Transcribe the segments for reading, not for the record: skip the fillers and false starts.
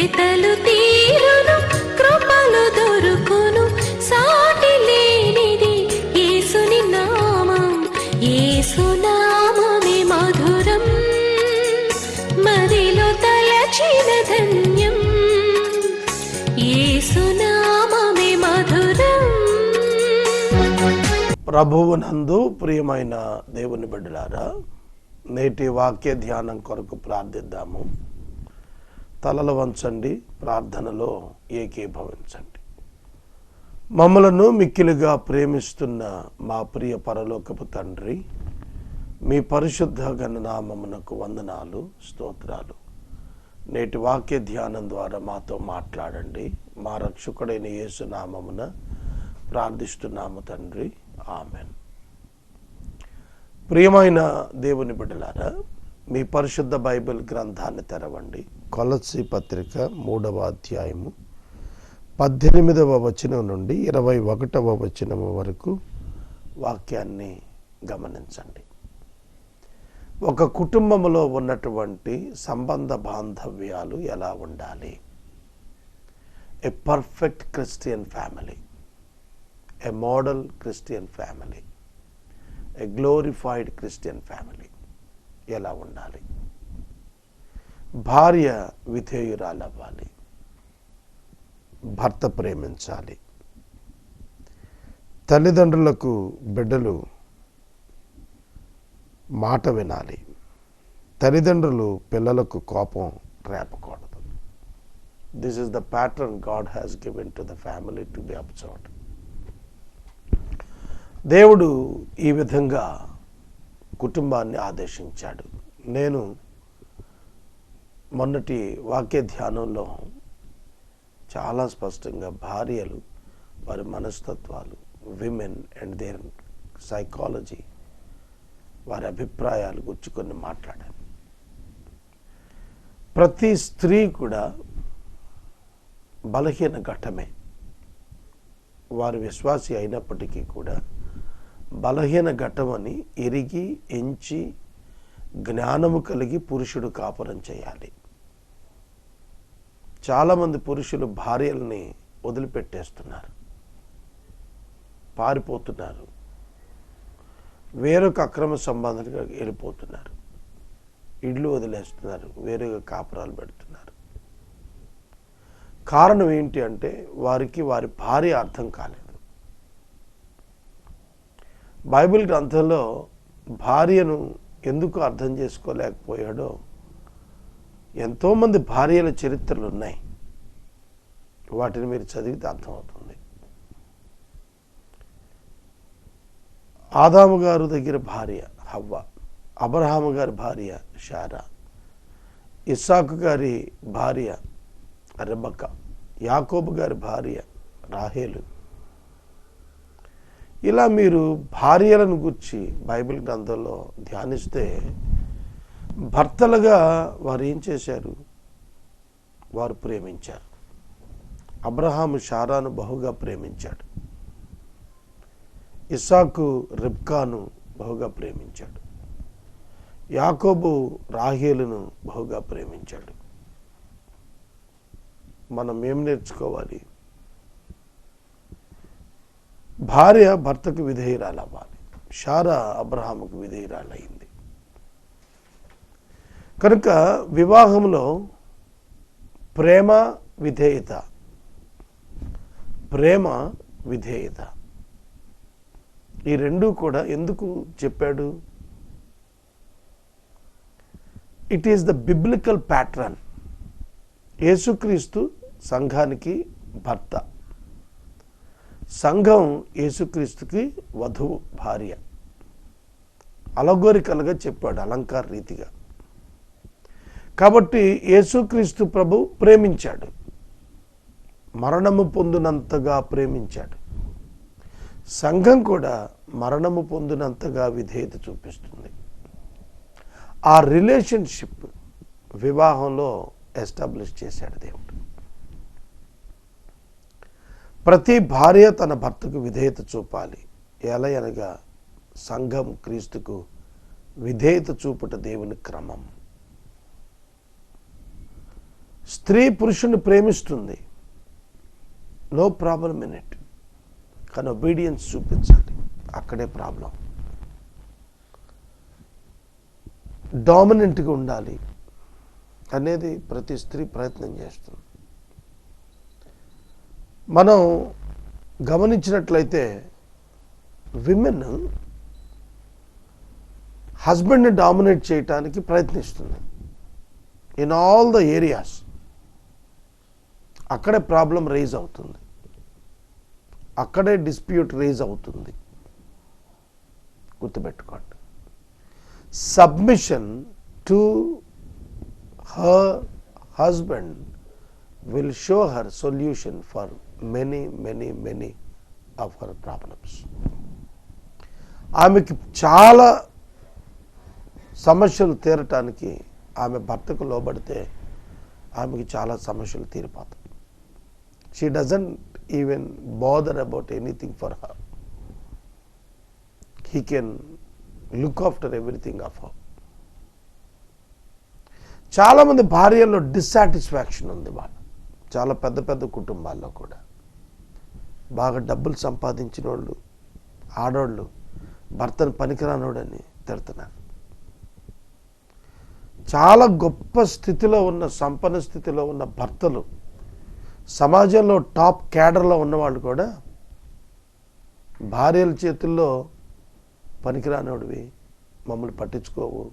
వెతలు తీరును, కృపలు దొరుకును, సాటి లేనిది యేసుని నామం. యేసునామమే మధురం, మదిలో తలచిన ధన్యం. యేసునామమే మధురం. ప్రభువునందు ప్రియమైన దేవుని బిడ్డలారా, నేటి వాక్య ధ్యానం కొరకు ప్రార్థిద్దాము. తలలు వంచండి, ప్రార్థనలో ఏకీభవించండి. మమ్మలను మిక్కిలిగా ప్రేమిస్తున్న మా ప్రియ పరలోకపు తండ్రి, మీ పరిశుద్ధ ఘననామమునకు వందనాలు, స్తోత్రాలు. నేటి వాక్య ధ్యానం ద్వారా మాతో మాట్లాడండి. మా రక్షకుడైన యేసు నామమున ప్రార్థిస్తున్నాము తండ్రి, ఆమెన్. ప్రియమైన దేవుని బిడ్డలారా, మీ పరిశుద్ధ బైబిల్ గ్రంథాన్ని తెరవండి. కొలస్సీ పత్రిక 3వ అధ్యాయము 18వ వచనం నుండి 21వ వచనం వరకు వాక్యాన్ని గమనించండి. ఒక కుటుంబంలో ఉన్నటువంటి సంబంధ బాంధవ్యాలు ఎలా ఉండాలి? A perfect Christian family, A model Christian family, A glorified Christian family ఎలా ఉండాలి? భార్య విధేయురాలవ్వాలి, భర్త ప్రేమించాలి, తల్లిదండ్రులకు బిడ్డలు మాట వినాలి, తల్లిదండ్రులు పిల్లలకు కోపం రేపకూడదు. This is the pattern God has given to the family to be observed. దేవుడు ఈ విధంగా కుటుంబాన్ని ఆదేశించాడు. నేను మొన్నటి వాక్య ధ్యానంలో చాలా స్పష్టంగా భార్యలు, వారి మనస్తత్వాలు, విమెన్ అండ్ దేర్ సైకాలజీ, వారి అభిప్రాయాలు గురించి కొన్ని మాట్లాడాను. ప్రతి స్త్రీ కూడా బలహీన ఘట్టమే. వారు విశ్వాసి అయినప్పటికీ కూడా బలహీన ఘట్టమని ఎరిగి ఎంచి జ్ఞానము కలిగి పురుషుడు కాపురం చేయాలి. చాలామంది పురుషులు భార్యల్ని వదిలిపెట్టేస్తున్నారు, పారిపోతున్నారు, వేరొక అక్రమ సంబంధాలుగా వెళ్ళిపోతున్నారు, ఇళ్ళు వదిలేస్తున్నారు, వేరేగా కాపురాలు పెడుతున్నారు. కారణం ఏంటి అంటే వారికి వారి భార్య అర్థం కాలేదు. బైబిల్ గ్రంథంలో భార్యను ఎందుకు అర్థం చేసుకోలేకపోయాడో ఎంతోమంది భార్యల చరిత్రలు ఉన్నాయి. వాటిని మీరు చదివితే అర్థమవుతుంది. ఆదాము గారు దగ్గర భార్య హవ్వ, అబ్రహాము గారి భార్య శారా, ఇస్సాకు గారి భార్య రెబెక్క, యాకోబు గారి భార్య రాహేలు. ఇలా మీరు భార్యలను గురించి బైబిల్ గ్రంథంలో ధ్యానిస్తే భర్తలుగా వారు ఏం చేశారు? వారు ప్రేమించారు. అబ్రహాము శారాను బహుగా ప్రేమించాడు. ఇస్సాకు రిబ్కాను బహుగా ప్రేమించాడు. యాకోబు రాహేలును బహుగా ప్రేమించాడు. మనం ఏం నేర్చుకోవాలి? భార్య భర్తకు విధేయురాలవ్వాలి. శారా అబ్రహాముకు విధేయురాలయ్యింది. కనుక వివాహంలో ప్రేమ విధేయత, ప్రేమ విధేయత ఈ రెండూ కూడా ఎందుకు చెప్పాడు? It is the biblical pattern. యేసుక్రీస్తు సంఘానికి భర్త, సంఘం యేసుక్రీస్తుకి వధువు, భార్య. అలగోరికలుగా చెప్పాడు, అలంకార రీతిగా. కాబట్టి యేసుక్రీస్తు ప్రభు ప్రేమించాడు, మరణము పొందినంతగా ప్రేమించాడు. సంఘం కూడా మరణము పొందినంతగా విధేయత చూపిస్తుంది. ఆ రిలేషన్షిప్ వివాహంలో ఎస్టాబ్లిష్ చేశాడు దేవుడు. ప్రతి భార్య తన భర్తకు విధేయత చూపాలి. ఎలా అనగా సంఘం క్రీస్తుకు విధేయత చూపుట దేవుని క్రమం. స్త్రీ పురుషుని ప్రేమిస్తుంది, నో ప్రాబ్లం ఇన్ ఇట్, కానీ ఒబీడియన్స్ చూపించాలి, అక్కడే ప్రాబ్లం. డామినెంట్గా ఉండాలి అనేది ప్రతి స్త్రీ ప్రయత్నం చేస్తుంది. మనం గమనించినట్లయితే విమెన్ హస్బెండ్ని డామినేట్ చేయటానికి ప్రయత్నిస్తుంది ఇన్ ఆల్ ద ఏరియాస్. అక్కడే ప్రాబ్లం రైజ్ అవుతుంది, అక్కడే డిస్ప్యూట్ రైజ్ అవుతుంది. గుర్తుపెట్టుకోండి, submission to her husband will show her solution for many of her problems. ఆమెకి చాలా సమస్యలు తీరటానికి ఆమె భర్తకు లోబడితే ఆమెకి చాలా సమస్యలు తీరిపోతాయి. She doesn't even bother about anything for her. He can look after everything of her. చాలామంది భార్యల్లో డిస్సాటిస్ఫాక్షన్ ఉంది. వాళ్ళు చాలా పెద్ద పెద్ద కుటుంబాల్లో కూడా బాగా డబ్బులు సంపాదించిన వాళ్ళు, ఆడవాళ్ళు భర్తను పనికిరానోడని తిడుతున్నారు. చాలా గొప్ప స్థితిలో ఉన్న, సంపన్న స్థితిలో ఉన్న భర్తలు, సమాజంలో టాప్ క్యాడర్లో ఉన్నవాళ్ళు కూడా భార్యల చేతుల్లో పనికిరానోడివి, మమ్మల్ని పట్టించుకోవు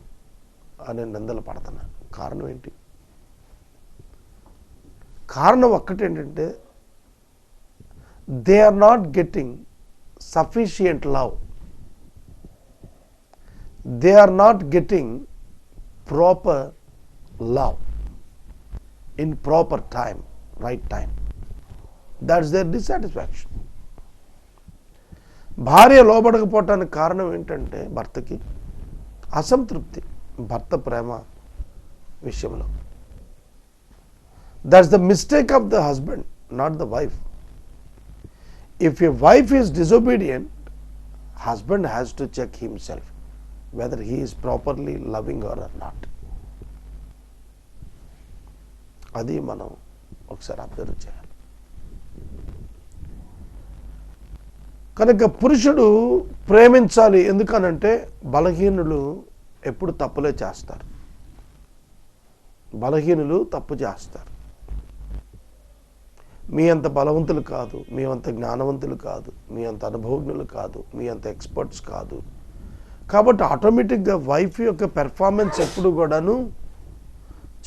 అనే నిందలు పడుతున్నారు. కారణం ఏంటి? కారణం ఒక్కటేంటంటే they are not getting sufficient love, they are not getting proper love in proper time, right time. That's their dissatisfaction. భార్య లోబడకపోవటానికి కారణం ఏంటంటే భర్తకి అసంతృప్తి, భర్త ప్రేమ విషయంలో. That's the mistake of the husband, not the wife. If a wife is disobedient, husband has to check himself whether he is properly loving her or not. అది మనం ఒకసారి అబ్జర్వ్ చేయాలి. కనుక పురుషుడు ప్రేమించాలి. ఎందుకనంటే బలహీనులు ఎప్పుడు తప్పులే చేస్తారు, బలహీనులు తప్పు చేస్తారు. మీ అంత బలవంతులు కాదు, మీ అంత జ్ఞానవంతులు కాదు, మీ అంత అనుభవజ్ఞులు కాదు, మీ అంత ఎక్స్పర్ట్స్ కాదు. కాబట్టి ఆటోమేటిక్గా వైఫ్ యొక్క పెర్ఫార్మెన్స్ ఎప్పుడు కూడాను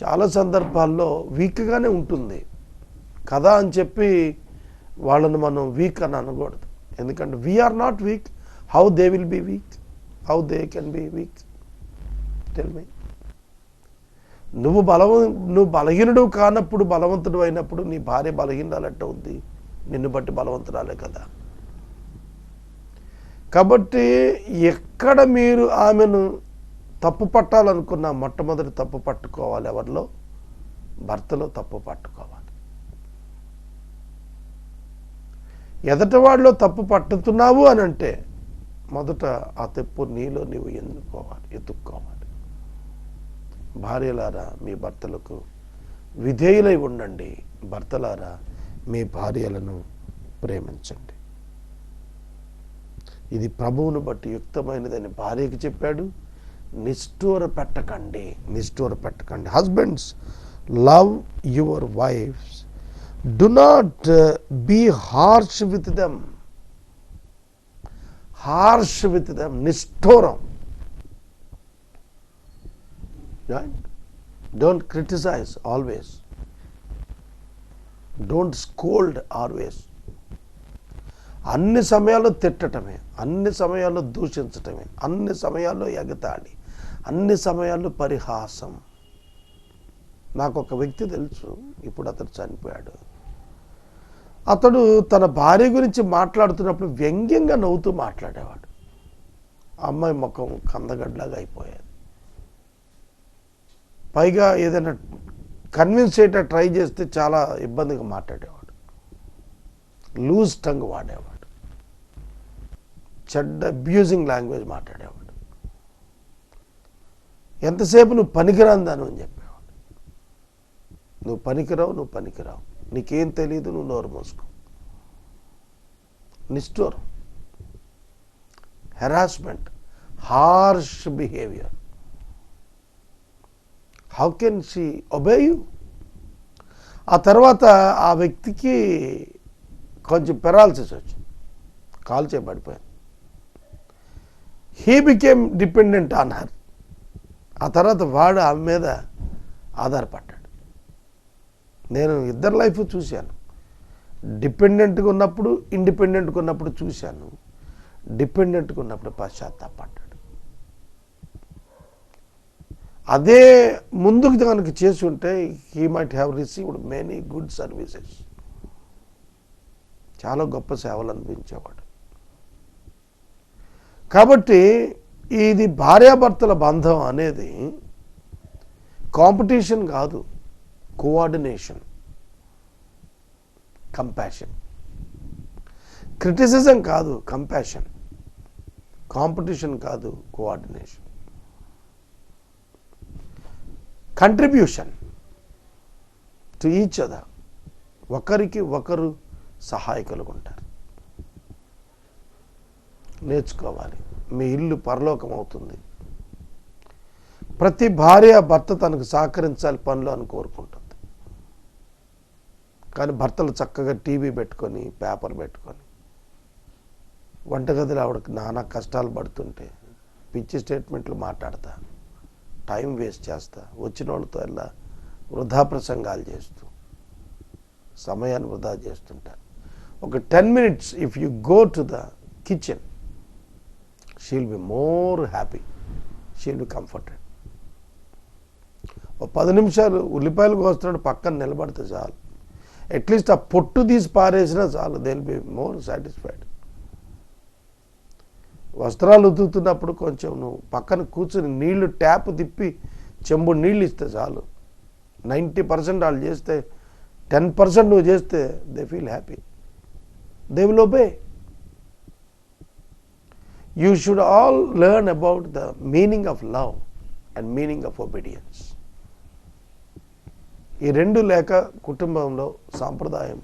చాలా సందర్భాల్లో వీక్గానే ఉంటుంది కదా అని చెప్పి వాళ్ళను మనం వీక్ అని అనకూడదు. ఎందుకంటే we are not weak. How they will be weak? How they can be weak? Tell me. నువ్వు బలహీనుడు కానప్పుడు బలవంతుడు అయినప్పుడు నీ భార్య బలహీనాలంటే ఉంది, నిన్ను బట్టి బలవంతురాలే కదా. కాబట్టి ఎక్కడ మీరు ఆమెను తప్పు పట్టాలనుకున్నా మొట్టమొదటి తప్పు పట్టుకోవాలి. ఎవరిలో? భర్తలో తప్పు పట్టుకోవాలి. ఎదటి వాళ్ళలో తప్పు పట్టుతున్నావు అని అంటే మొదట ఆ తప్పు నీలో నీవు ఎత్తుక్కోవాలి. భార్యలారా మీ భర్తలకు విధేయులై ఉండండి, భర్తలారా మీ భార్యలను ప్రేమించండి. ఇది ప్రభువును బట్టి యుక్తమైనదని భార్యకి చెప్పాడు. నిష్ఠూర పెట్టకండి, నిష్ఠూర పెట్టకండి. Husbands, love your wives, do not be harsh with them. Harsh with them, నిష్ఠూరం. Don't criticize always. Don't scold always. అన్ని సమయాల్లో తిట్టటమే, అన్ని సమయాల్లో దూషించటమే, అన్ని సమయాల్లో ఎగతాళి, అన్ని సమయాల్లో పరిహాసం. నాకు ఒక వ్యక్తి తెలుసు, ఇప్పుడు అతను చనిపోయాడు. అతడు తన భార్య గురించి మాట్లాడుతున్నప్పుడు వ్యంగ్యంగా నవ్వుతూ మాట్లాడేవాడు. అమ్మాయి ముఖం కందగడ్లాగా అయిపోయేది. పైగా ఏదైనా కన్విన్స్ చేయట ట్రై చేస్తే చాలా ఇబ్బందిగా మాట్లాడేవాడు, లూజ్ టంగ్ వాడేవాడు, చెడ్డ అబ్యూజింగ్ లాంగ్వేజ్ మాట్లాడేవాడు. ఎంతసేపు నువ్వు పనికిరాందాను అని చెప్పేవాడు. నువ్వు పనికిరావు, నీకేం తెలియదు, నువ్వు నోరు మోసుకో. నిష్ఠూరం, harassment, harsh behaviour. How can she obey you? ఆ తర్వాత ఆ వ్యక్తికి కొంచెం పెరాలసిస్ వచ్చింది, కాలు చేయబడిపోయింది. He became dependent on her. ఆ తర్వాత వాడు ఆమె మీద ఆధారపడ్డాడు. నేను ఇద్దరు లైఫ్ చూశాను. డిపెండెంట్గా ఉన్నప్పుడు, ఇండిపెండెంట్గా ఉన్నప్పుడు చూశాను. డిపెండెంట్గా ఉన్నప్పుడు పశ్చాత్తాపడ్డాడు. అదే ముందుకు కనుక చేసి ఉంటే he might have received many good services. చాలా గొప్ప సేవలు అనిపించేవాడు. కాబట్టి ఇది భార్యాభర్తల బంధం అనేది కాంపిటీషన్ కాదు, కోఆర్డినేషన్, కంపాషన్. క్రిటిసిజం కాదు, కంపాషన్. కాంపిటీషన్ కాదు, coordination. Contribution to each other. ఒకరికి ఒకరు సహాయకులుగా ఉంటారు. నేర్చుకోవాలి. మీ ఇల్లు పరలోకం అవుతుంది. ప్రతి భార్య భర్త తనకు సహకరించాలి పనులు అని కోరుకుంటుంది. కానీ భర్తలు చక్కగా టీవీ పెట్టుకొని, పేపర్ పెట్టుకొని, వంటగదిలో ఆవిడకి నానా కష్టాలు పడుతుంటే పిచ్చి స్టేట్మెంట్లు మాట్లాడతా, టైం వేస్ట్ చేస్తా, వచ్చిన వాళ్ళతో ఇలా వృధా ప్రసంగాలు చేస్తూ సమయాన్ని వృధా చేస్తుంటారు. ఒక 10 minutes if you go to the kitchen, she will be more happy, she will be comforted. ఒక 10 నిమిషాలు ఉల్లిపాయలు కోస్తున్నాడు, పక్కన నిలబడితే చాలు. అట్లీస్ట్ ఆ పొట్టు తీసి పారేసినా చాలు, they will be more satisfied. వస్త్రాలు ఉతుకుతున్నప్పుడు కొంచెం నువ్వు పక్కన కూర్చుని నీళ్లు ట్యాప్ తిప్పి చెంబు నీళ్ళు ఇస్తే చాలు. 90% వాళ్ళు చేస్తే 10% నువ్వు చేస్తే they feel happy, they will obey. You should all learn about the meaning of love and meaning of obedience. ఈ రెండు లేక కుటుంబంలో సాంప్రదాయం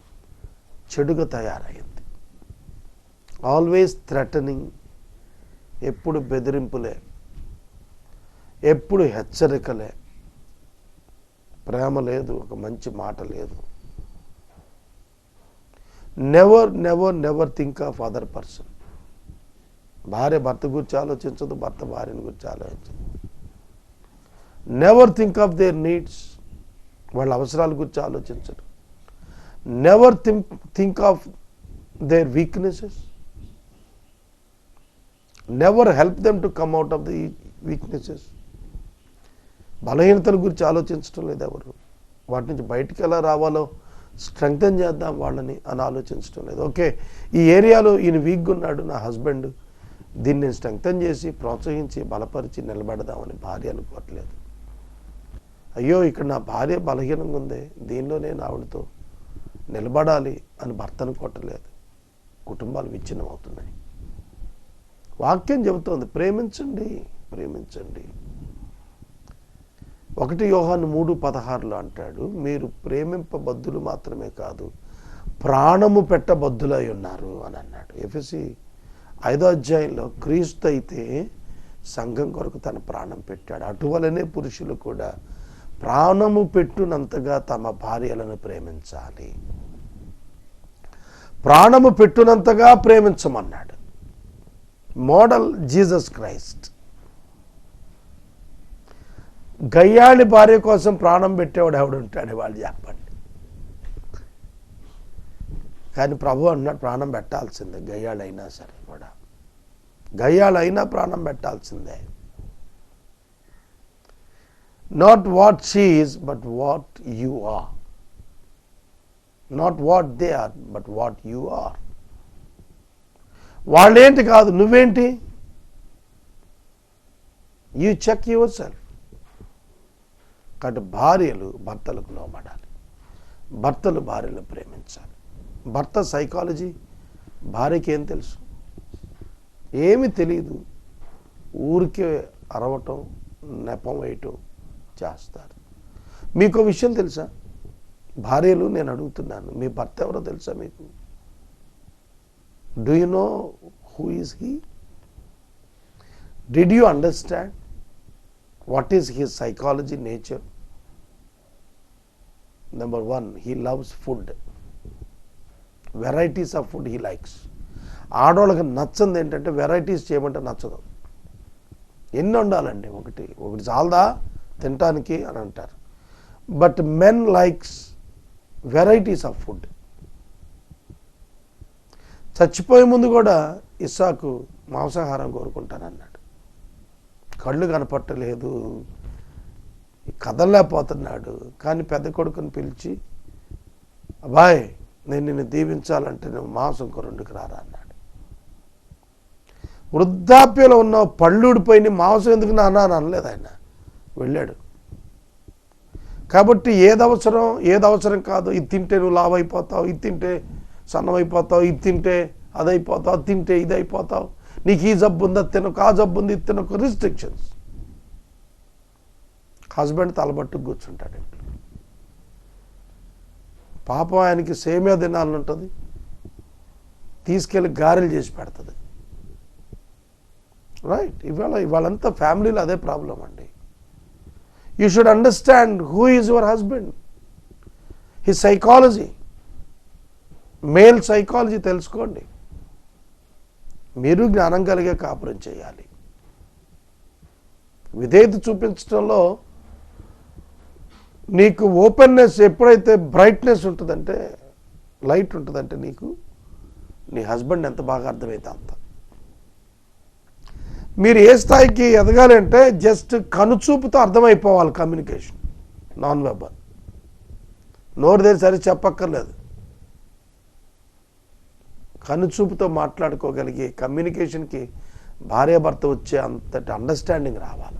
చెడుగా తయారైంది. ఆల్వేస్ థ్రెటనింగ్, ఎప్పుడు బెదిరింపులే, ఎప్పుడు హెచ్చరికలే, ప్రేమ లేదు, ఒక మంచి మాట లేదు. Never never never think of other person. భార్య భర్త గురించి ఆలోచించదు, భర్త భార్యని గురించి ఆలోచించదు. Never think of their needs, వాళ్ళ అవసరాల గురించి ఆలోచించరు. Never think of their weaknesses, never help them to come out of the weaknesses. బలహీనతల గురించి ఆలోచించడం లేదు ఎవరు. వాటి నుంచి బయటికి ఎలా రావాలో స్ట్రెంగ్తన్ చేద్దాం వాళ్ళని అని ఆలోచించడం లేదు. ఓకే, ఈ ఏరియాలో ఈయన వీక్గా ఉన్నాడు నా హస్బెండ్, దీన్ని స్ట్రెంగ్తన్ చేసి ప్రోత్సహించి బలపరిచి నిలబెడదామని భార్య అనుకోవట్లేదు. అయ్యో ఇక్కడ నా భార్య బలహీనంగా ఉంది, దీనిలో నేను ఆవిడతో నిలబడాలి అని భర్త అనుకోవట్లేదు. కుటుంబాలు విచ్ఛిన్నం అవుతున్నాయి. వాక్యం చెబుతోంది ప్రేమించండి, ప్రేమించండి. 1 యోహాను 3:16 అంటాడు, మీరు ప్రేమింపబద్ధులు మాత్రమే కాదు ప్రాణము పెట్టబద్ధులై ఉన్నారు అని అన్నాడు. ఎఫెసీ 5వ అధ్యాయంలో క్రీస్తు అయితే సంఘం కొరకు తన ప్రాణం పెట్టాడు. అటువలనే పురుషులు కూడా ప్రాణము పెట్టునంతగా తమ భార్యలను ప్రేమించాలి. ప్రాణము పెట్టునంతగా ప్రేమించమన్నాడు. Model Jesus Christ. గయ్యాళి భార్య కోసం ప్రాణం పెట్టేవాడు ఎవడుంటాడు వాళ్ళు చెప్పండి. కానీ ప్రభు అన్నాడు ప్రాణం పెట్టాల్సిందే, గయ్యాళైనా సరే కూడా. గయ్యాళైనా ప్రాణం పెట్టాల్సిందే. Not what she is but what you are. Not what they are but what you are. వాళ్ళేంటి కాదు, నువ్వేంటి. You check yourself. కాబట్టి భార్యలు భర్తలకు లోబడాలి, భర్తలు భార్యలు ప్రేమించాలి. భర్త సైకాలజీ భార్యకి ఏం తెలుసు? ఏమీ తెలియదు. ఊరికే అరవటం, నెపం వేయటం చేస్తారు. మీకు విషయం తెలుసా? భార్యలు నేను అడుగుతున్నాను, మీ భర్త ఎవరో తెలుసా మీకు? Do you know who is he? Did you understand what is his psychology, nature? Number 1, he loves food. Varieties of food he likes. ఆడవాళ్ళకి నచ్చంది ఏంటంటే వెరైటీస్ చేయమంటే నచ్చదు. ఎన్ని వండాలండి? ఒకటి చాలదా తినటానికి అని అంటారు. But men likes varieties of food. చచ్చిపోయే ముందు కూడా ఇస్సాకు మాంసాహారం కోరుకుంటానన్నాడు. కళ్ళు కనపట్టలేదు, కదలలేకపోతున్నాడు. కానీ పెద్ద కొడుకుని పిలిచి, అబ్బాయ్ నేను నిన్ను దీవించాలంటే నువ్వు మాంసం కొరండుకు రారా అన్నాడు. వృద్ధాప్యంలో ఉన్న పళ్ళు ఊడిపోయి మాంసం ఎందుకు నాన్న అని అనలేదు ఆయన, వెళ్ళాడు. కాబట్టి ఏది అవసరం కాదు, ఇది తింటే నువ్వు లావు అయిపోతావు, ఇది తింటే సన్నం అయిపోతావు, ఇది తింటే అది అయిపోతావు, అది తింటే ఇది అయిపోతావు, నీకు ఈ జబ్బు ఉంది, అది తినకు, ఆ జబ్బు ఉంది, ఇది తినకు, రిస్ట్రిక్షన్స్. హస్బెండ్ తలబట్టు కూర్చుంటాడు ఇంట్లో. పాపం ఆయనకి సేమియా తినాలని ఉంటుంది, తీసుకెళ్ళి గారెలు చేసి పెడుతుంది. రైట్? ఇవాళంతా ఫ్యామిలీలో అదే ప్రాబ్లం అండి. You should understand who is your husband, his psychology, male psychology తెలుసుకోండి. మీరు జ్ఞానం కలిగే కాపురం చేయాలి. విధేయత చూపించడంలో నీకు ఓపెన్నెస్ ఎప్పుడైతే బ్రైట్నెస్ ఉంటుందంటే, లైట్ ఉంటుందంటే, నీకు నీ హస్బెండ్ ఎంత బాగా అర్థమైతే అంత. మీరు ఏ స్థాయికి ఎదగాలి అంటే జస్ట్ కనుచూపుతో అర్థమైపోవాలి కమ్యూనికేషన్, నాన్ వెర్బల్. నోరు దగ్గర సరి చెప్పక్కర్లేదు, కనుచూపుతో మాట్లాడుకోగలిగే కమ్యూనికేషన్కి భార్యాభర్త వచ్చే అంతటి అండర్స్టాండింగ్ రావాలి.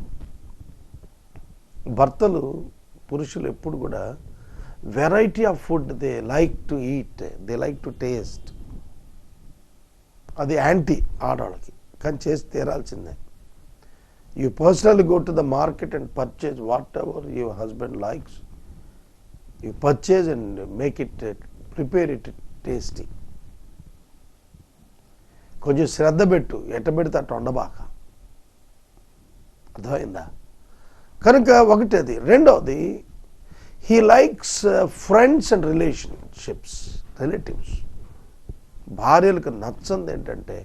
భర్తలు, పురుషులు ఎప్పుడు కూడా variety of food they like to eat, they like to taste. అది యాంటీ ఆడవాళ్ళకి, కానీ చేసి తీరాల్సిందే. You personally go to the market and purchase what ever your husband likes. You purchase and make it, prepare it tasty. కొంచెం శ్రద్ధ పెట్టు, ఎట్ట పెడితే అట్ట వండబాక. అర్థమైందా? కనుక ఒకటి అది. రెండవది, he likes friends and relatives. భార్యలకు నచ్చంది ఏంటంటే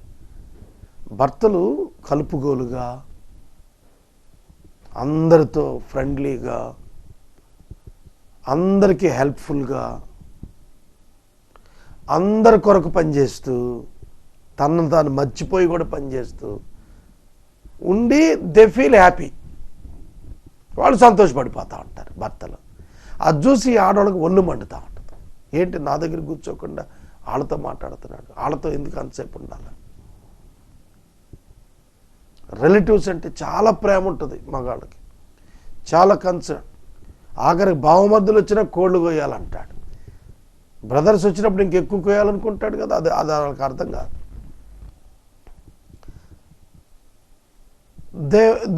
భర్తలు కలుపుగోలుగా, అందరితో ఫ్రెండ్లీగా, అందరికీ హెల్ప్ఫుల్గా, అందరి కొరకు పనిచేస్తూ, తనను తాను మర్చిపోయి కూడా పనిచేస్తూ ఉండి దే ఫీల్ హ్యాపీ. వాళ్ళు సంతోషపడిపోతూ ఉంటారు భర్తలు. అది చూసి ఆడవాళ్ళకి ఒళ్ళు మండుతూ ఉంటుంది. ఏంటి నా దగ్గర కూర్చోకుండా వాళ్ళతో మాట్లాడుతున్నాడు, వాళ్ళతో ఎందుకు అంతసేపు ఉండాలి? రిలేటివ్స్ అంటే చాలా ప్రేమ ఉంటుంది మగాళ్ళకి, చాలా కన్సర్న్. ఆఖరికి బావమర్దులు వచ్చినా కోళ్ళు కొయ్యాలంటాడు, బ్రదర్స్ వచ్చినప్పుడు ఇంకెక్కువ కొయ్యాలనుకుంటాడు కదా. అది వాళ్ళకి అర్థం కాదు.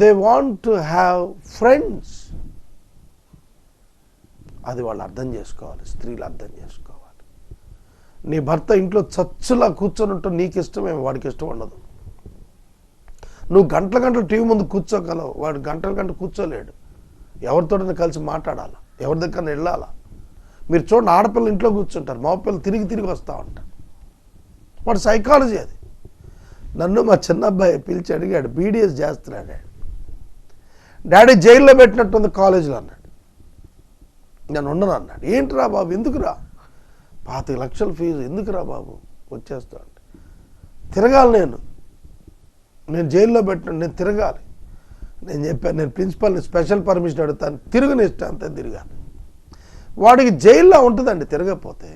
They want to have friends. అది వాళ్ళు అర్థం చేసుకోవాలి, స్త్రీలు అర్థం చేసుకోవాలి. నీ భర్త ఇంట్లో చచ్చులా కూర్చొని ఉంటే నీకు ఇష్టమేమో, వాడికి ఇష్టం ఉండదు. నువ్వు గంటల టీవీ ముందు కూర్చోగలవు, వాడు గంటల కూర్చోలేడు. ఎవరితోటైనా కలిసి మాట్లాడాలా, ఎవరి దగ్గర వెళ్ళాలా. మీరు చూడండి, ఆడపిల్లలు ఇంట్లో కూర్చుంటారు, మగపిల్లలు తిరిగి వస్తూ ఉంటారు. వాడు సైకాలజీ అది. నన్ను మా చిన్న అబ్బాయి పిలిచి అడిగాడు, బీడీఎస్ చేస్తున్నాడు. డాడీ జైల్లో పెట్టినట్టుంది కాలేజీలో అన్నాడు. నేను ఉండను అన్నాడు. ఏంటిరా బాబు, ఎందుకురా? 25 లక్షల ఫీజు ఎందుకురా బాబు, వచ్చేస్తా అంటే. తిరగాలి, నేను జైల్లో పెట్టిన, నేను తిరగాలి. నేను చెప్పాను, నేను ప్రిన్సిపల్ని స్పెషల్ పర్మిషన్ అడుగుతాను, తిరుగుని ఇష్టం అంతా తిరగాలి. వాడికి జైల్లో ఉంటుందండి తిరగకపోతే.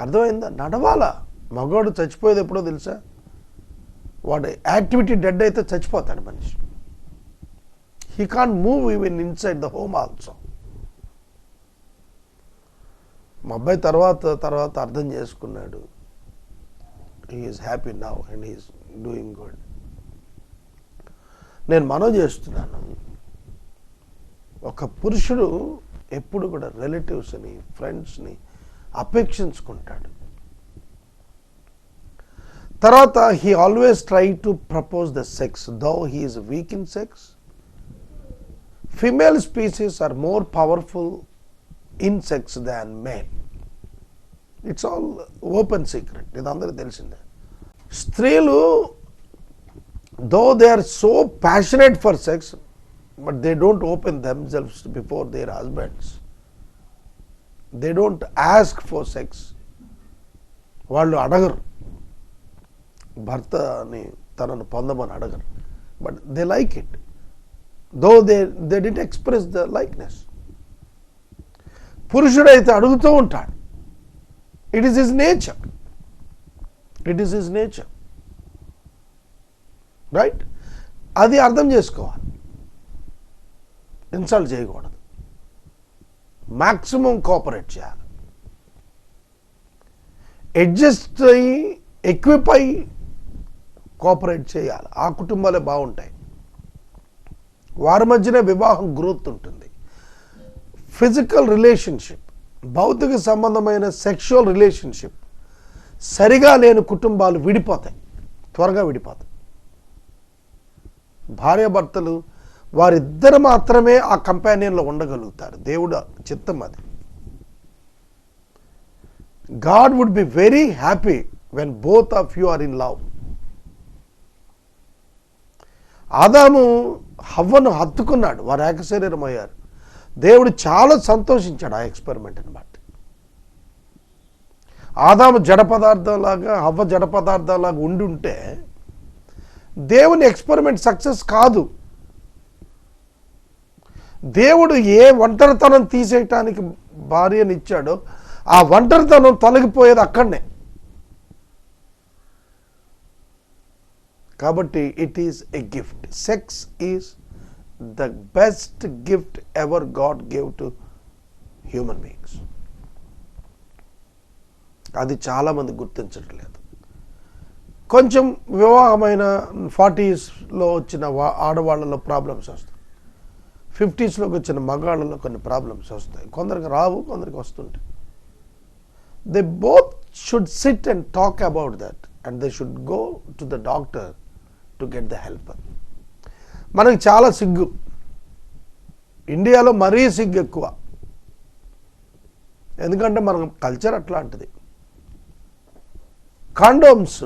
అర్థమైందా? నడవాలా. మగవాడు చచ్చిపోయేది ఎప్పుడో తెలుసా? వాడు యాక్టివిటీ డెడ్ అయితే చచ్చిపోతాడు మనిషి. He can't move even inside the home also. మా అబ్బాయి తర్వాత అర్థం చేసుకున్నాడు. He is happy now and he is doing good. నేను మనవి చేస్తున్నాను, ఒక పురుషుడు ఎప్పుడు కూడా రిలేటివ్స్ని, ఫ్రెండ్స్ని అపేక్షించుకుంటాడు. తర్వాత he always try to propose the sex though he is weak in sex. Female species are more powerful in sex than male. It's all open secret, ఇది అందరికీ తెలిసిందే. స్త్రీలు though they are so passionate for sex but they don't open themselves before their husbands. They don't ask for sex. వాళ్ళు అడగరు, భర్తని తనను పొందమని అడగరు. But they like it though they did express the likeness. పురుషుడైతే అడుగుతూ ఉంటాడు. It is his nature. It is his nature, right? అది అర్థం చేసుకోవాలి. ఇన్సల్ట్ చేయకూడదు, మ్యాక్సిమం కోఆపరేట్ చేయాలి. అడ్జస్ట్ అయ్యి ఎక్విప్ అయ్యి కోఆపరేట్ చేయాలి. ఆ కుటుంబాలే బాగుంటాయి. వారి మధ్యనే వివాహం గ్రోత్ ఉంటుంది. ఫిజికల్ రిలేషన్షిప్, భౌతిక సంబంధమైన సెక్షువల్ రిలేషన్షిప్ సరిగా లేని కుటుంబాలు విడిపోతాయి, త్వరగా విడిపోతాయి. భార్యాభర్తలు వారిద్దరు మాత్రమే ఆ కంపానియన్లో ఉండగలుగుతారు. దేవుడు చిత్తం అది. God would be very happy when both of you are in love. ఆదాము హవ్వను హత్తుకున్నాడు, వారు ఏకశరీరం అయ్యారు. దేవుడు చాలా సంతోషించాడు ఆ ఎక్స్పెరిమెంట్ని బట్టి. ఆదాము జడ పదార్థంలాగా, హవ్వ జడ పదార్థంలాగా ఉండి ఉంటే దేవుని ఎక్స్పెరిమెంట్ సక్సెస్ కాదు. దేవుడు ఏ ఒంటరితనం తీసేయటానికి భార్యని ఇచ్చాడో ఆ ఒంటరితనం తొలగిపోయేది అక్కడనే. కాబట్టి it is a gift. Sex is the best gift ever God gave to human beings. అది చాలామంది గుర్తించడం లేదు. కొంచెం వివాహమైన 40sలో వచ్చిన ఆడవాళ్ళలో ప్రాబ్లమ్స్ వస్తాయి, 50sలోకి వచ్చిన మగాళ్ళలో కొన్ని ప్రాబ్లమ్స్ వస్తాయి. కొందరికి రావు, కొందరికి వస్తుంటాయి. They both should SIT and talk about that and they should go to the doctor to get the help. మనకి చాలా సిగ్గు, ఇండియాలో మరీ సిగ్గు ఎక్కువ. ఎందుకంటే మన కల్చర్ అట్లాంటిది. కాండోమ్స్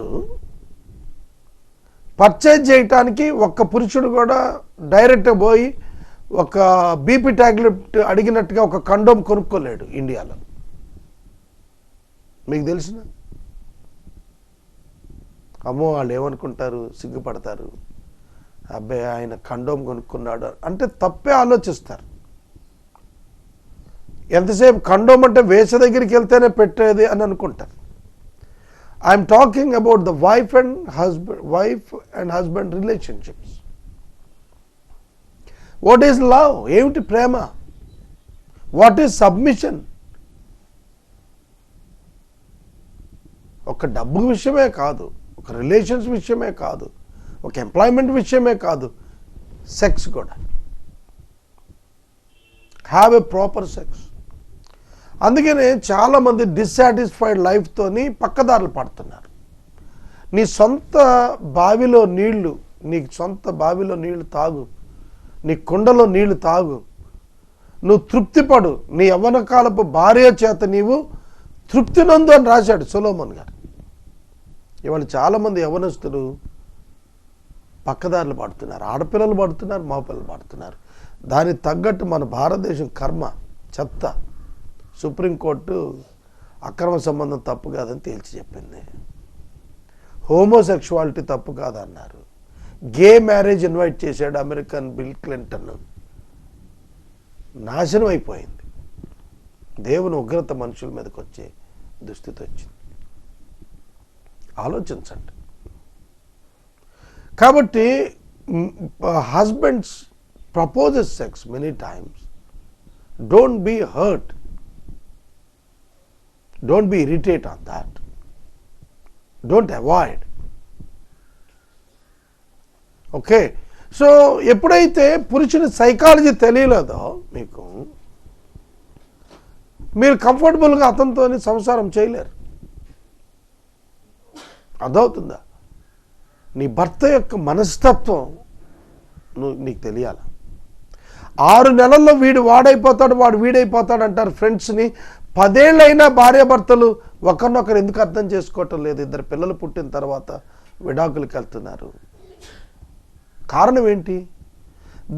పర్చేజ్ చేయటానికి ఒక్క పురుషుడు కూడా డైరెక్ట్గా పోయి ఒక బీపీ టాబ్లెట్ అడిగినట్టుగా ఒక కండోమ్ కొనుక్కోలేడు ఇండియాలో. మీకు తెలిసిన అమ్మో వాళ్ళు ఏమనుకుంటారు, సిగ్గుపడతారు. అబ్బాయి ఆయన కండోమ్ కొనుక్కున్నాడు అంటే తప్పే ఆలోచిస్తారు. ఎంతసేపు కండోమ్ అంటే వేస దగ్గరికి వెళ్తేనే పెట్టేది అని అనుకుంటారు. I'm talking about the wife and husband relationships. What is love? ఏమిటి ప్రేమ? What is submission? ఒక డబ్బు విషయమే కాదు, ఒక రిలేషన్స్ విషయమే కాదు, ఒక ఎంప్లాయ్మెంట్ విషయమే కాదు, సెక్స్ కూడా. Have a proper sex. అందుకనే చాలామంది డిస్సాటిస్ఫైడ్ లైఫ్తోని పక్కదారులు పడుతున్నారు. నీ సొంత బావిలో నీళ్లు, నీ సొంత బావిలో నీళ్లు తాగు, నీ కుండలో నీళ్లు తాగు, నువ్వు తృప్తిపడు, నీ యవ్వన కాలపు భార్య చేత నీవు తృప్తి నందు అని రాశాడు సొలొమోన్ గారు. ఇవాళ చాలామంది యవ్వనస్తులు పక్కదారులు పడుతున్నారు. ఆడపిల్లలు పడుతున్నారు, మగపిల్లలు పడుతున్నారు. దానికి తగ్గట్టు మన భారతదేశం కర్మ చెత్త. సుప్రీంకోర్టు అక్రమ సంబంధం తప్పు కాదని తేల్చి చెప్పింది. హోమోసెక్షువాలిటీ తప్పు కాదన్నారు. గే మ్యారేజ్ ఇన్వైట్ చేశాడు అమెరికన్ బిల్ క్లింటన్. నాశనం అయిపోయింది. దేవుని ఉగ్రత మనుషుల మీదకి వచ్చే దుస్థితి వచ్చింది. ఆలోచించండి. కాబట్టి husbands proposes sex many times. Don't be hurt, don't be irritate on that, don't avoid. Okay, so ఎప్పుడైతే పురుషుని సైకాలజీ తెలియలేదో మీకు, మీరు కంఫర్టబుల్గా అతనితో సంసారం చేయలేరు. అదవుతుందా? నీ భర్త యొక్క మనస్తత్వం నీకు తెలియాలి. 6 నెలల్లో వీడు వాడైపోతాడు, వాడు వీడైపోతాడు అంటారు ఫ్రెండ్స్ని. 10 ఏళ్ళైనా భార్యాభర్తలు ఒకరినొకరు ఎందుకు అర్థం చేసుకోవటం లేదు? 2 పిల్లలు పుట్టిన తర్వాత విడాకులకు వెళ్తున్నారు. కారణం ఏంటి?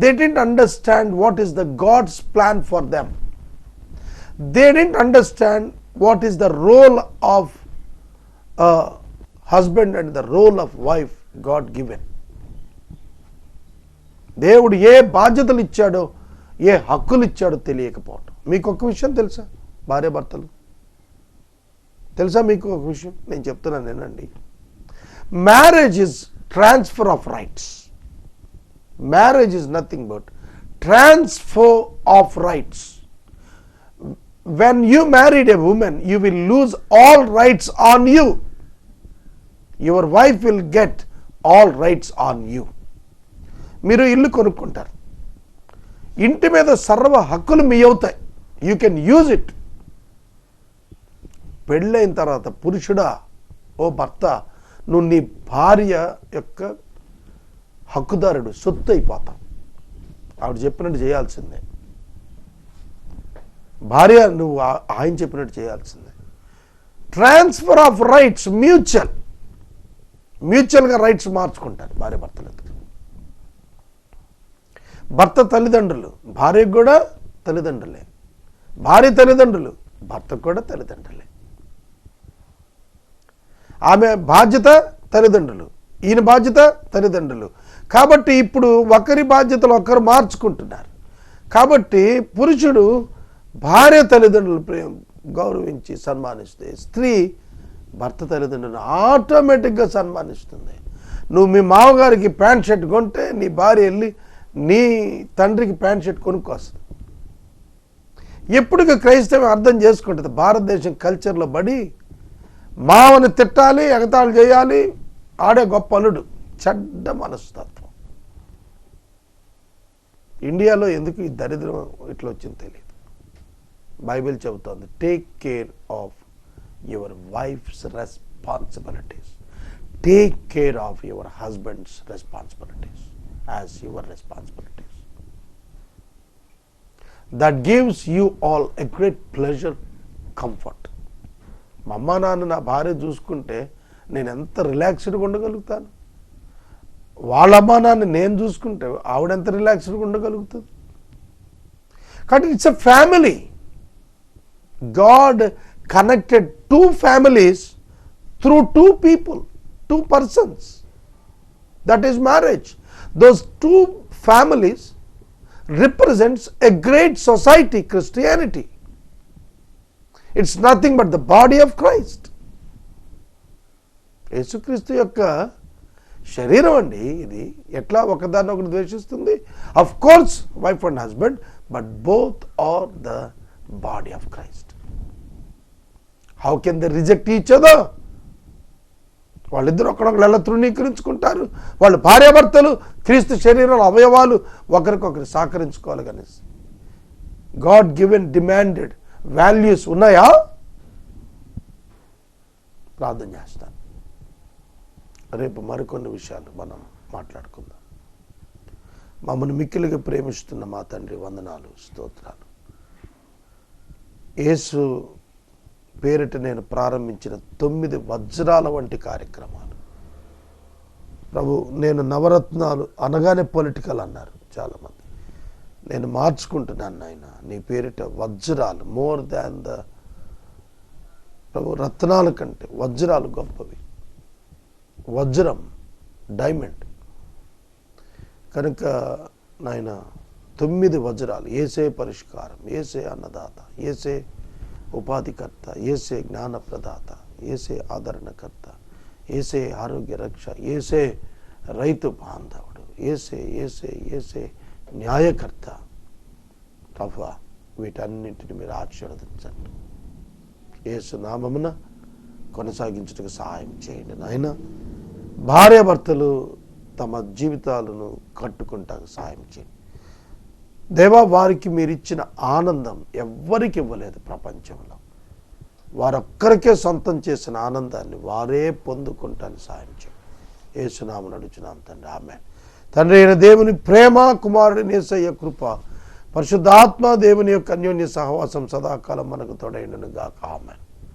They didn't understand what is the God's plan for them. They didn't understand what is the role of husband and the role of wife God given. దేవుడు ఏ బాధ్యతలు ఇచ్చాడో, ఏ హక్కులు ఇచ్చాడో తెలియకపోవటం. మీకు ఒక విషయం తెలుసా భార్యాభర్తలు? తెలుసా మీకు ఒక విషయం? నేను చెప్తున్నాను వినండి. Marriage is transfer of rights. Marriage is nothing but transfer of rights. When you married a woman, you will lose all rights on you. Your wife will get all rights on you. మీరు ఇల్లు కొనుక్కుంటారు, ఇంటి మీద సర్వ హక్కులు మీ అవుతాయి. You can use it. పెళ్ళైన తర్వాత పురుషుడా, ఓ భర్త, నువ్వు నీ భార్య యొక్క హక్కుదారుడు, సొత్తు అయిపోతావు. ఆవిడ చెప్పినట్టు చేయాల్సిందే. భార్య నువ్వు ఆయన చెప్పినట్టు చేయాల్సిందే. ట్రాన్స్ఫర్ ఆఫ్ రైట్స్ మ్యూచువల్గా రైట్స్ మార్చుకుంటారు భార్య భర్తలు. భర్త తల్లిదండ్రులు భార్యకు కూడా తల్లిదండ్రులే, భార్య తల్లిదండ్రులు భర్తకు కూడా తల్లిదండ్రులే. ఆమె బాధ్యత తల్లిదండ్రులు, ఈయన బాధ్యత తల్లిదండ్రులు. కాబట్టి ఇప్పుడు ఒకరి బాధ్యతలు ఒకరు మార్చుకుంటున్నారు. కాబట్టి పురుషుడు భార్య తల్లిదండ్రులు గౌరవించి సన్మానిస్తే, స్త్రీ భర్త తల్లిదండ్రులను ఆటోమేటిక్గా సన్మానిస్తుంది. నువ్వు మీ మామగారికి ప్యాంట్ షర్ట్ కొంటే నీ భార్య వెళ్ళి నీ తండ్రికి ప్యాంట్ షర్ట్ కొనుక్కొస్తుంది. ఎప్పటికీ క్రైస్తవం అర్థం చేసుకుంటుంది. భారతదేశం కల్చర్లో బడి మావని తిట్టాలి, ఎగతాళి చేయాలి, ఆడే గొప్ప అల్లుడు, చెడ్డ మనస్తత్వం. ఇండియాలో ఎందుకు ఈ దరిద్రం ఇట్లా వచ్చింది తెలియదు. బైబిల్ చెబుతోంది, take care of your wife's responsibilities, take care of your husband's responsibilities as your responsibilities. That gives you all a great pleasure, comfort. మా అమ్మ నాన్న నా భార్య చూసుకుంటే నేను ఎంత రిలాక్స్డ్గా ఉండగలుగుతాను. వాళ్ళ అమ్మ నాన్న నేను చూసుకుంటే ఆవిడెంత రిలాక్స్డ్గా ఉండగలుగుతుంది. కాబట్టి it's a family. God connected 2 families through 2 people, 2 persons. That is marriage. Those 2 families represents a great society, Christianity. It's nothing but the body of Christ. యేసుక్రీస్తు యొక్క శరీరం అండి ఇది. ఎట్లా ఒకదాన్ని ఒకటి ద్వేషిస్తుంది? Of course wife and husband, but both are the body of Christ. How can they reject each other? వాళ్ళిద్దరు ఒకరొకరు ఎలా తృణీకరించుకుంటారు? వాళ్ళు భార్యాభర్తలు, క్రీస్తు శరీరంలో అవయవాలు, ఒకరికొకరు సహకరించుకోవాలి. కానీ గాడ్ గివెన్ డిమాండెడ్ వాల్యూస్ ఉన్నాయా? ప్రార్థన చేస్తాను. రేపు మరికొన్ని విషయాలు మనం మాట్లాడుకుందాం. మమ్మల్ని మిక్కిలిగా ప్రేమిస్తున్న మా తండ్రి, వందనాలు, స్తోత్రాలు. యేసు పేరిట నేను ప్రారంభించిన 9 వజ్రాల వంటి కార్యక్రమాలు ప్రభు. నేను నవరత్నాలు అనగానే పొలిటికల్ అన్నారు చాలామంది. నేను మార్చుకుంటున్నాను నాయన, నీ పేరిట వజ్రాలు, మోర్ దాన్ ద ప్రభు, రత్నాల కంటే వజ్రాలు గొప్పవి. వజ్రం, డైమండ్ కనుక నాయన 9 వజ్రాలు. ఏసే పరిష్కారం, ఏసే అన్నదాత, ఏసే ఉపాధికర్త, ఏసే జ్ఞానప్రదాత, ఏసే ఆదరణకర్త, ఏసే ఆరోగ్య రక్ష, ఏసే రైతు బాంధవుడు, ఏసే ఏసే ఏసే న్యాయకర్త. ప్రభువా, వీటన్నింటిని మీరు ఆశీర్వదించండి. యేసు నామమున కొనసాగించుటకు సహాయం చేయండి నాయన. భార్యాభర్తలు తమ జీవితాలను కట్టుకుంటానికి సహాయం చేయండి. దేవా, వారికి మీరు ఇచ్చిన ఆనందం ఎవ్వరికి ఇవ్వలేదు ప్రపంచంలో. వారొక్కరికే సొంతం చేసిన ఆనందాన్ని వారే పొందుకుంటాను సాయం చేయండి. యేసునామమున అడుగుచున్నాం తండ్రి, ఆమేన్. తండ్రి అయిన దేవుని ప్రేమ, కుమారుని యేసయ్య కృప, పరిశుద్ధాత్మ దేవుని యొక్క అన్యోన్య సహవాసం సదాకాలం మనకు తోడైండును గాక. ఆమేన్.